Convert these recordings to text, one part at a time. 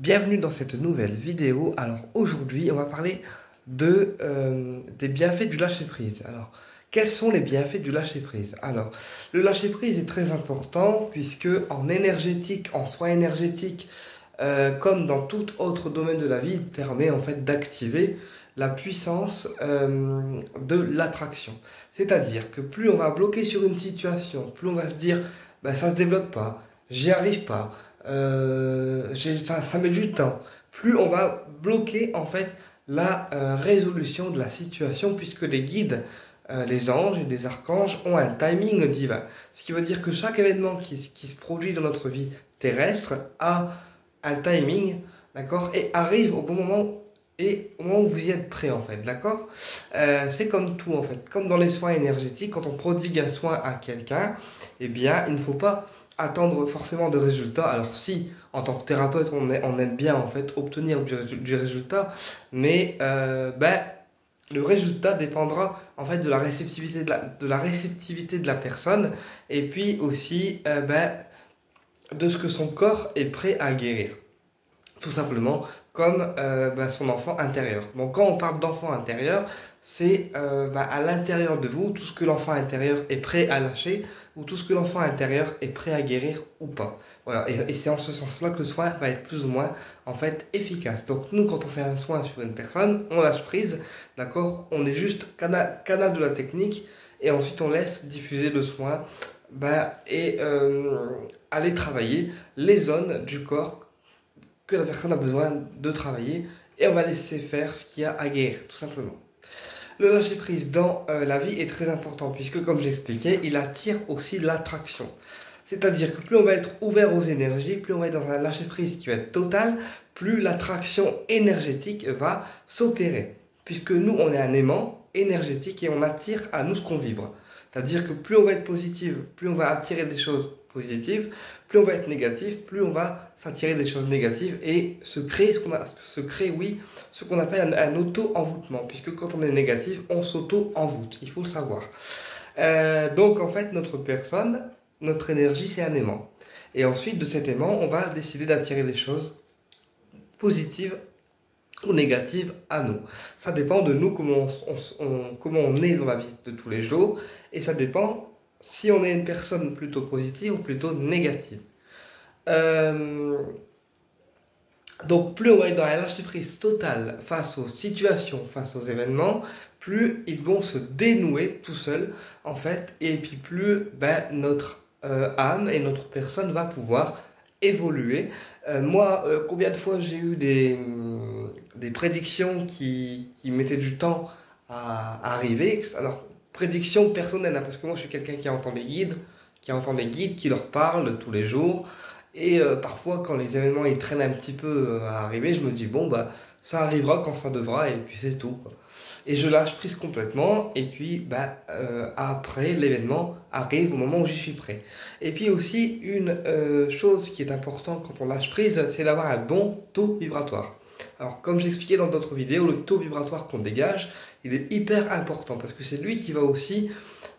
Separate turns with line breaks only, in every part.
Bienvenue dans cette nouvelle vidéo. Alors aujourd'hui, on va parler des bienfaits du lâcher-prise. Alors, quels sont les bienfaits du lâcher-prise? Alors, le lâcher-prise est très important puisque en énergétique, en soins énergétiques, comme dans tout autre domaine de la vie, il permet en fait d'activer la puissance de l'attraction. C'est-à-dire que plus on va bloquer sur une situation, plus on va se dire, ben, ça se débloque pas, j'y arrive pas. Ça met du temps. Plus on va bloquer en fait la résolution de la situation puisque les guides, les anges et les archanges ont un timing divin. Ce qui veut dire que chaque événement qui se produit dans notre vie terrestre a un timing, d'accord, et arrive au bon moment et au moment où vous y êtes prêt en fait, d'accord. C'est comme tout en fait, comme dans les soins énergétiques, quand on prodigue un soin à quelqu'un, eh bien il ne faut pas attendre forcément de résultats. Alors si, en tant que thérapeute, on aime bien en fait obtenir du résultat, mais le résultat dépendra en fait de la réceptivité de la personne et puis aussi de ce que son corps est prêt à guérir. Tout simplement comme son enfant intérieur. Donc quand on parle d'enfant intérieur, c'est à l'intérieur de vous tout ce que l'enfant intérieur est prêt à lâcher ou tout ce que l'enfant intérieur est prêt à guérir ou pas. Voilà, et c'est en ce sens-là que le soin va être plus ou moins en fait efficace. Donc nous, quand on fait un soin sur une personne, on lâche prise, d'accord. On est juste canal de la technique et ensuite on laisse diffuser le soin et aller travailler les zones du corps que la personne a besoin de travailler et on va laisser faire ce qu'il y a à guérir, tout simplement. Le lâcher prise dans la vie est très important puisque, comme j'expliquais, il attire aussi l'attraction. C'est-à-dire que plus on va être ouvert aux énergies, plus on va être dans un lâcher prise qui va être total, plus l'attraction énergétique va s'opérer. Puisque nous, on est un aimant énergétique et on attire à nous ce qu'on vibre. C'est-à-dire que plus on va être positif, plus on va attirer des choses positives, plus on va être négatif, plus on va s'attirer des choses négatives et se créer ce qu'on appelle un auto-envoûtement, puisque quand on est négatif, on s'auto-envoûte, il faut le savoir. Donc en fait, notre personne, notre énergie, c'est un aimant. Et ensuite, de cet aimant, on va décider d'attirer des choses positives ou négatives à nous. Ça dépend de nous, comment on est dans la vie de tous les jours, et ça dépend si on est une personne plutôt positive ou plutôt négative. Donc plus on va être dans un lâcher-prise total face aux situations, face aux événements, plus ils vont se dénouer tout seuls en fait, et puis plus notre âme et notre personne va pouvoir évoluer. Combien de fois j'ai eu des prédictions qui mettaient du temps à arriver. Alors, prédictions personnelles, hein, parce que moi je suis quelqu'un qui entend des guides, qui leur parlent tous les jours. Et parfois, quand les événements ils traînent un petit peu à arriver, je me dis bon ça arrivera quand ça devra et puis c'est tout, quoi. Et je lâche prise complètement et puis après l'événement arrive au moment où j'y suis prêt. Et puis aussi une chose qui est importante quand on lâche prise, c'est d'avoir un bon taux vibratoire. Alors comme j'expliquais dans d'autres vidéos, le taux vibratoire qu'on dégage, il est hyper important parce que c'est lui qui va aussi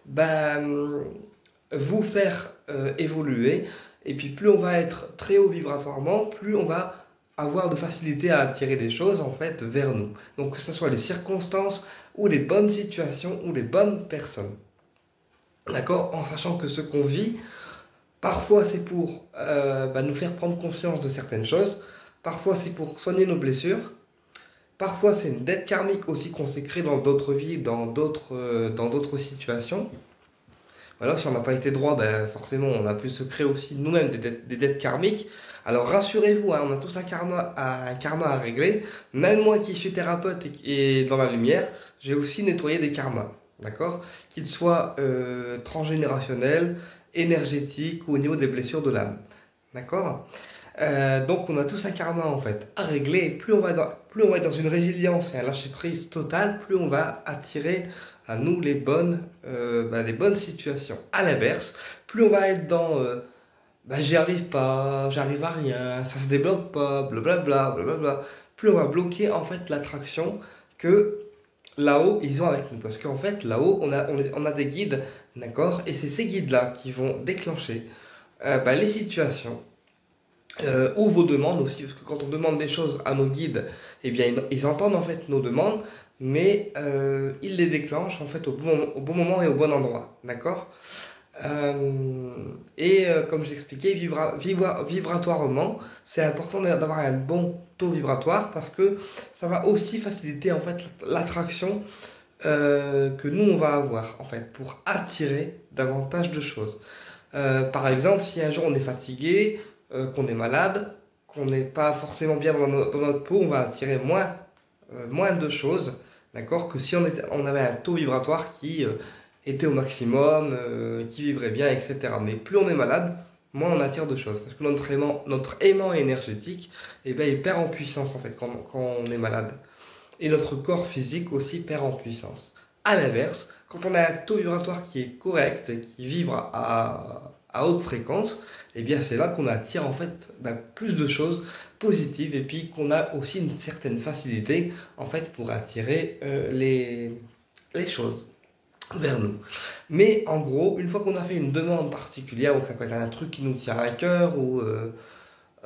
vous faire évoluer. Et puis plus on va être très haut vibratoirement, plus on va avoir de facilité à attirer des choses en fait vers nous. Donc que ce soit les circonstances ou les bonnes situations ou les bonnes personnes. D'accord? En sachant que ce qu'on vit, parfois c'est pour nous faire prendre conscience de certaines choses, parfois c'est pour soigner nos blessures, parfois c'est une dette karmique aussi qu'on s'est créée dans d'autres vies, dans d'autres situations. Voilà, si on n'a pas été droit, forcément, on a pu se créer aussi nous-mêmes des dettes karmiques. Alors rassurez-vous, hein, on a tous un karma à régler. Même moi qui suis thérapeute et dans la lumière, j'ai aussi nettoyé des karmas, d'accord? Qu'ils soient transgénérationnels, énergétiques ou au niveau des blessures de l'âme, d'accord? Donc on a tous un karma en fait à régler. Plus on va être dans une résilience et un lâcher prise total, plus on va attirer à nous les bonnes situations. À l'inverse, plus on va être dans j'y arrive pas, j'arrive à rien, ça se débloque pas, blablabla, blablabla, plus on va bloquer en fait l'attraction que là-haut ils ont avec nous. Parce qu'en fait là-haut on a des guides, d'accord, et c'est ces guides là qui vont déclencher les situations ou vos demandes aussi, parce que quand on demande des choses à nos guides, eh bien ils entendent en fait nos demandes, mais ils les déclenchent en fait au bon moment et au bon endroit, d'accord? Comme j'expliquais, vibratoirement, c'est important d'avoir un bon taux vibratoire parce que ça va aussi faciliter en fait l'attraction que nous on va avoir en fait pour attirer davantage de choses. Par exemple, si un jour on est fatigué, qu'on est malade, qu'on n'est pas forcément bien dans notre peau, on va attirer moins de choses, d'accord, que si on avait un taux vibratoire qui était au maximum, qui vibrait bien, etc. Mais plus on est malade, moins on attire de choses. Parce que notre aimant énergétique, eh ben, il perd en puissance en fait quand on est malade. Et notre corps physique aussi perd en puissance. À l'inverse, quand on a un taux vibratoire qui est correct, qui vibre à haute fréquence, eh bien c'est là qu'on attire en fait plus de choses positives et puis qu'on a aussi une certaine facilité en fait pour attirer les choses vers nous. Mais en gros, une fois qu'on a fait une demande particulière, donc ça peut être un truc qui nous tient à cœur ou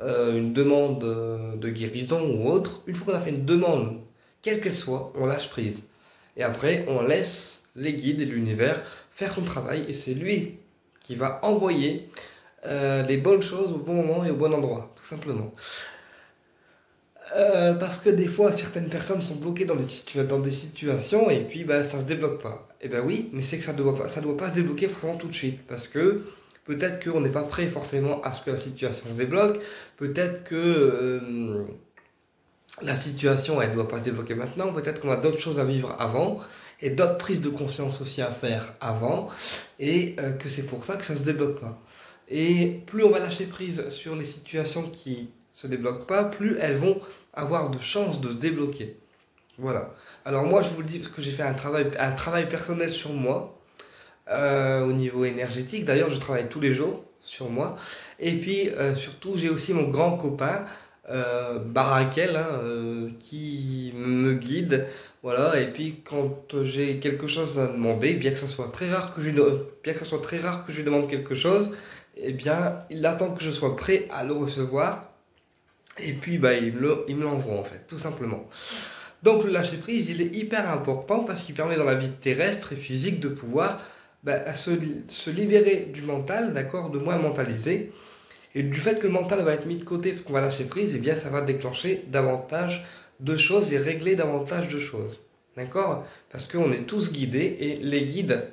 une demande de guérison ou autre, une fois qu'on a fait une demande, quelle qu'elle soit, on lâche prise. Et après, on laisse les guides et l'univers faire son travail et c'est lui qui va envoyer les bonnes choses au bon moment et au bon endroit, tout simplement. Parce que des fois, certaines personnes sont bloquées dans des situations et puis ça se débloque pas. Et ben oui, mais c'est que ça doit pas se débloquer forcément tout de suite. Parce que peut-être qu'on n'est pas prêt forcément à ce que la situation se débloque. Peut-être que la situation, elle doit pas se débloquer maintenant. Peut-être qu'on a d'autres choses à vivre avant et d'autres prises de conscience aussi à faire avant. Et que c'est pour ça que ça se débloque pas. Et plus on va lâcher prise sur les situations qui se débloquent pas, plus elles vont avoir de chances de se débloquer. Voilà. Alors moi, je vous le dis parce que j'ai fait un travail personnel sur moi au niveau énergétique. D'ailleurs, je travaille tous les jours sur moi. Et puis surtout, j'ai aussi mon grand copain Barakel qui me guide. Voilà. Et puis quand j'ai quelque chose à demander, bien que ce soit très rare bien que ce soit très rare que je lui demande quelque chose, eh bien, il attend que je sois prêt à le recevoir. Et puis, il me l'envoie en fait, tout simplement. Donc le lâcher prise, il est hyper important parce qu'il permet dans la vie terrestre et physique de pouvoir se libérer du mental, d'accord, de moins mentaliser. Et du fait que le mental va être mis de côté parce qu'on va lâcher prise, eh bien ça va déclencher davantage de choses et régler davantage de choses. D'accord? Parce qu'on est tous guidés et les guides,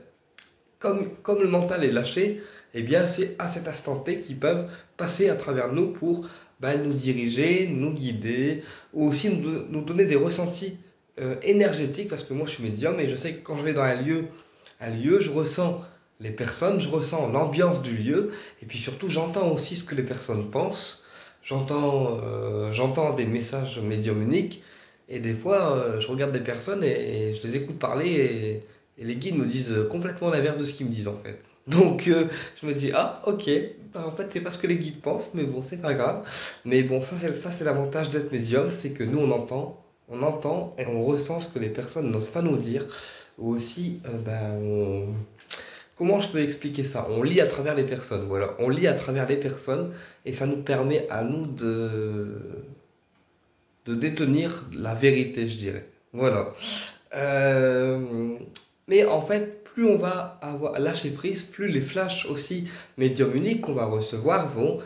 comme le mental est lâché, eh bien c'est à cet instant T qu'ils peuvent passer à travers nous pour nous diriger, nous guider, ou aussi nous donner des ressentis énergétiques, parce que moi je suis médium et je sais que quand je vais dans un lieu, je ressens les personnes, je ressens l'ambiance du lieu, et puis surtout j'entends aussi ce que les personnes pensent, j'entends des messages médiumniques, et des fois je regarde des personnes et je les écoute parler, et les guides me disent complètement l'inverse de ce qu'ils me disent en fait. Donc je me dis, ah ok, en fait c'est pas ce que les guides pensent, mais bon c'est pas grave. Mais bon ça c'est l'avantage d'être médium, c'est que nous on entend et on ressent ce que les personnes n'osent pas nous dire. Ou aussi, comment je peux expliquer ça? On lit à travers les personnes, voilà. On lit à travers les personnes et ça nous permet à nous de détenir la vérité, je dirais. Voilà. Euh, mais en fait, plus on va avoir lâché prise, plus les flashs aussi médiumniques qu'on va recevoir vont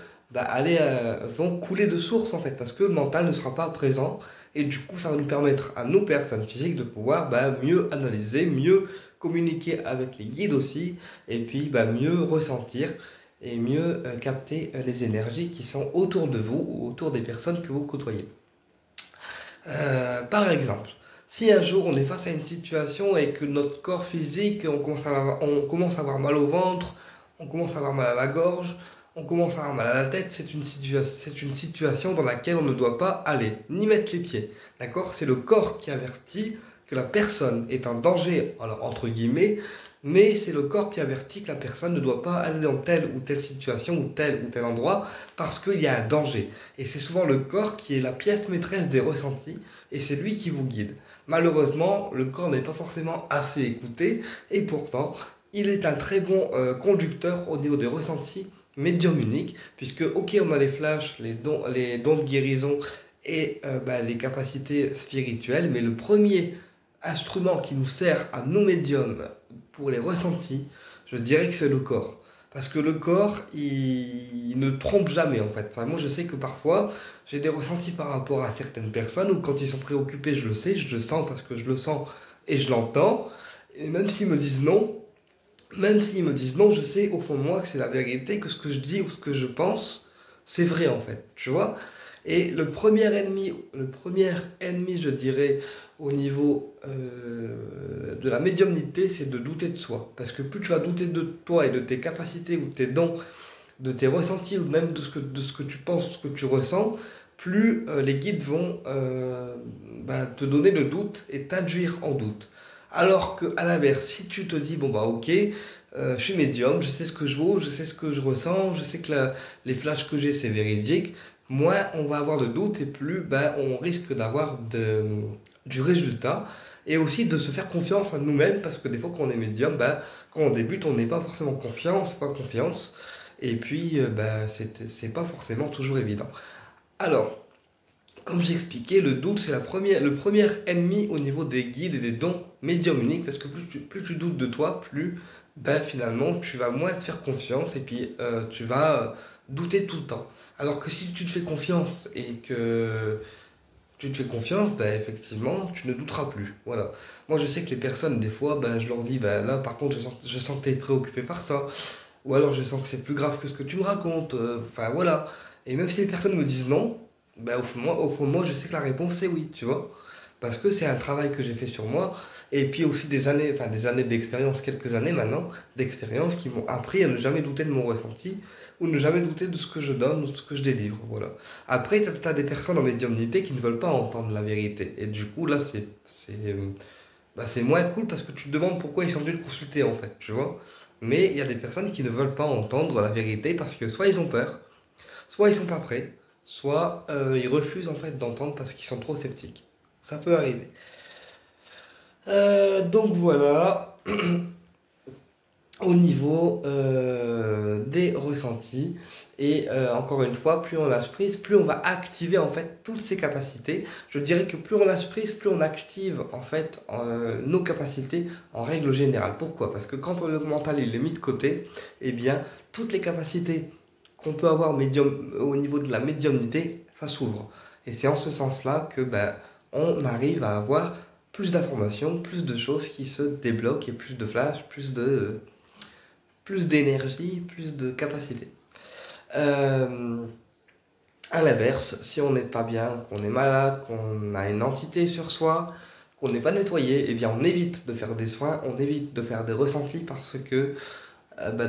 couler de source en fait, parce que le mental ne sera pas présent et du coup, ça va nous permettre à nous personnes physiques de pouvoir mieux analyser, mieux communiquer avec les guides aussi, et puis mieux ressentir et mieux capter les énergies qui sont autour de vous ou autour des personnes que vous côtoyez. Par exemple, si un jour on est face à une situation et que notre corps physique, on commence à avoir mal au ventre, on commence à avoir mal à la gorge, on commence à avoir mal à la tête, c'est une situation dans laquelle on ne doit pas aller, ni mettre les pieds. D'accord? C'est le corps qui avertit que la personne est en danger, alors entre guillemets, mais c'est le corps qui avertit que la personne ne doit pas aller dans telle ou telle situation ou tel endroit parce qu'il y a un danger. Et c'est souvent le corps qui est la pièce maîtresse des ressentis et c'est lui qui vous guide. Malheureusement, le corps n'est pas forcément assez écouté et pourtant, il est un très bon conducteur au niveau des ressentis médium unique, puisque ok on a les flashs, les dons de guérison et les capacités spirituelles, mais le premier instrument qui nous sert à nous médiums pour les ressentis, je dirais que c'est le corps. Parce que le corps, il ne trompe jamais en fait. Enfin, moi je sais que parfois j'ai des ressentis par rapport à certaines personnes, ou quand ils sont préoccupés, je le sais, je le sens parce que je le sens et je l'entends. Et même s'ils me disent non, je sais au fond de moi que c'est la vérité, que ce que je dis ou ce que je pense, c'est vrai en fait, tu vois. Et le premier ennemi, je dirais, au niveau de la médiumnité, c'est de douter de soi. Parce que plus tu vas douter de toi et de tes capacités ou de tes dons, de tes ressentis ou même de ce que tu penses, ce que tu ressens, plus les guides vont te donner le doute et t'induire en doute. Alors que à l'inverse, si tu te dis, bon bah ok, je suis médium, je sais ce que je vaux, je sais ce que je ressens, je sais que les flashs que j'ai c'est véridique, moins on va avoir de doutes et plus on risque d'avoir du résultat et aussi de se faire confiance à nous-mêmes parce que des fois quand on est médium, quand on débute on n'est pas forcément confiant, on se fait pas confiance et puis c'est pas forcément toujours évident. Alors, comme j'ai expliqué, le doute c'est le premier ennemi au niveau des guides et des dons médium uniques parce que plus tu doutes de toi, plus finalement tu vas moins te faire confiance et puis tu vas douter tout le temps. Alors que si tu te fais confiance et que tu te fais confiance, effectivement, tu ne douteras plus. Voilà. Moi, je sais que les personnes, des fois, je leur dis, là, par contre, je sens que tu es préoccupé par ça. Ou alors, je sens que c'est plus grave que ce que tu me racontes. Enfin, voilà. Et même si les personnes me disent non, au fond de moi, je sais que la réponse, c'est oui, tu vois. Parce que c'est un travail que j'ai fait sur moi. Et puis aussi des années d'expérience, quelques années maintenant, d'expérience qui m'ont appris à ne jamais douter de mon ressenti ou ne jamais douter de ce que je donne ou de ce que je délivre. Voilà. Après, tu as des personnes en médiumnité qui ne veulent pas entendre la vérité. Et du coup, là, c'est moins cool parce que tu te demandes pourquoi ils sont venus te consulter, en fait, tu vois. Mais il y a des personnes qui ne veulent pas entendre la vérité parce que soit ils ont peur, soit ils sont pas prêts, soit ils refusent, en fait, d'entendre parce qu'ils sont trop sceptiques. Ça peut arriver. Donc voilà, au niveau des ressentis. Et encore une fois, plus on lâche prise, plus on va activer en fait toutes ces capacités. Je dirais que plus on lâche prise, plus on active en fait nos capacités en règle générale. Pourquoi? Parce que quand le mental il est mis de côté, eh bien toutes les capacités qu'on peut avoir au niveau de la médiumnité, ça s'ouvre. Et c'est en ce sens-là que on arrive à avoir plus d'informations, plus de choses qui se débloquent et plus de flash, plus d'énergie, plus de capacité. Euh, à l'inverse, si on n'est pas bien, qu'on est malade, qu'on a une entité sur soi, qu'on n'est pas nettoyé, eh bien on évite de faire des soins, on évite de faire des ressentis parce que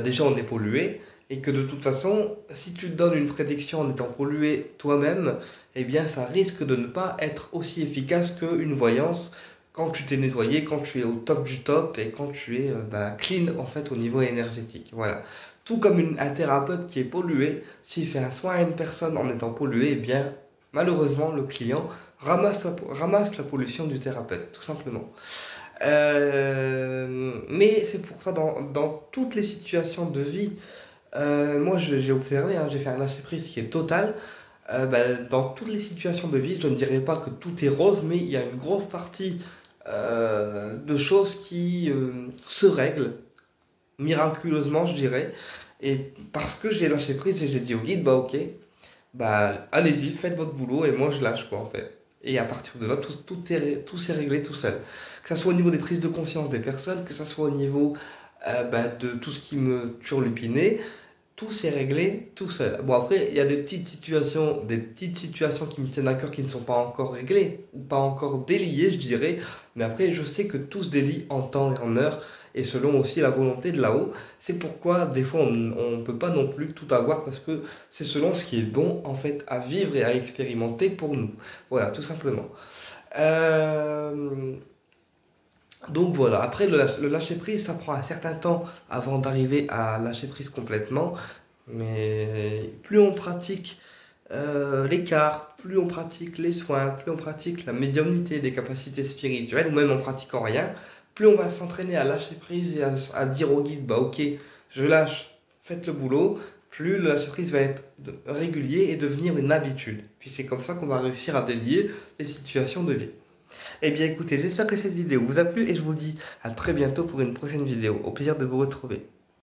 déjà on est pollué et que de toute façon, si tu donnes une prédiction en étant pollué toi-même, eh bien ça risque de ne pas être aussi efficace qu'une voyance quand tu t'es nettoyé, quand tu es au top du top et quand tu es clean en fait au niveau énergétique. Voilà. Tout comme un thérapeute qui est pollué, s'il fait un soin à une personne en étant pollué, eh bien malheureusement le client ramasse la pollution du thérapeute, tout simplement. Mais c'est pour ça dans toutes les situations de vie, moi j'ai observé, hein, j'ai fait un lâcher prise qui est total. Dans toutes les situations de vie, je ne dirais pas que tout est rose, mais il y a une grosse partie de choses qui se règlent miraculeusement, je dirais. Et parce que j'ai lâché prise et j'ai dit au guide, ok, allez-y, faites votre boulot et moi je lâche quoi en fait. Et à partir de là, tout s'est réglé tout seul. Que ça soit au niveau des prises de conscience des personnes, que ça soit au niveau de tout ce qui me turlupinait, tout s'est réglé tout seul. Bon après, il y a des petites situations qui me tiennent à cœur qui ne sont pas encore réglées, ou pas encore déliées, je dirais. Mais après, je sais que tout se délie en temps et en heure, et selon aussi la volonté de là-haut. C'est pourquoi des fois on ne peut pas non plus tout avoir, parce que c'est selon ce qui est bon en fait à vivre et à expérimenter pour nous. Voilà, tout simplement. Euh, donc voilà, après le lâcher prise, ça prend un certain temps avant d'arriver à lâcher prise complètement. Mais plus on pratique les cartes, plus on pratique les soins, plus on pratique la médiumnité des capacités spirituelles, ou même en pratiquant rien, plus on va s'entraîner à lâcher prise et à dire au guide, ok, je lâche, faites le boulot, plus le lâcher-prise va être régulier et devenir une habitude. Puis c'est comme ça qu'on va réussir à délier les situations de vie. Eh bien écoutez, j'espère que cette vidéo vous a plu et je vous dis à très bientôt pour une prochaine vidéo. Au plaisir de vous retrouver.